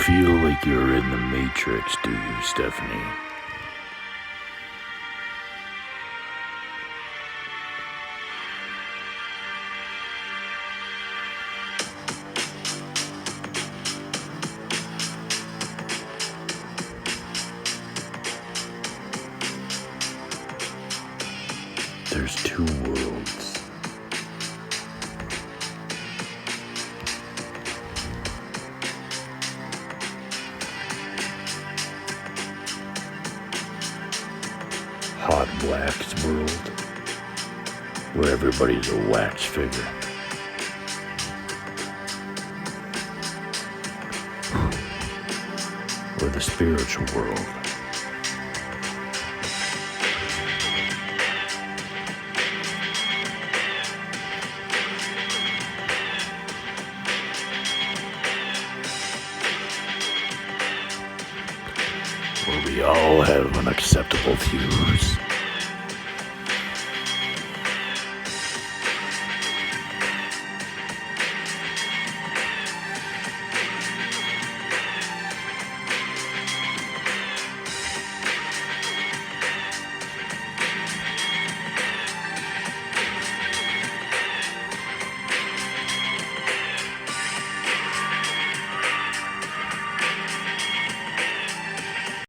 feel like you're in the Matrix, do you, Stephanie? There's two worlds. Hot wax world, where everybody's a wax figure. Or the spiritual world. Where we all have unacceptable views.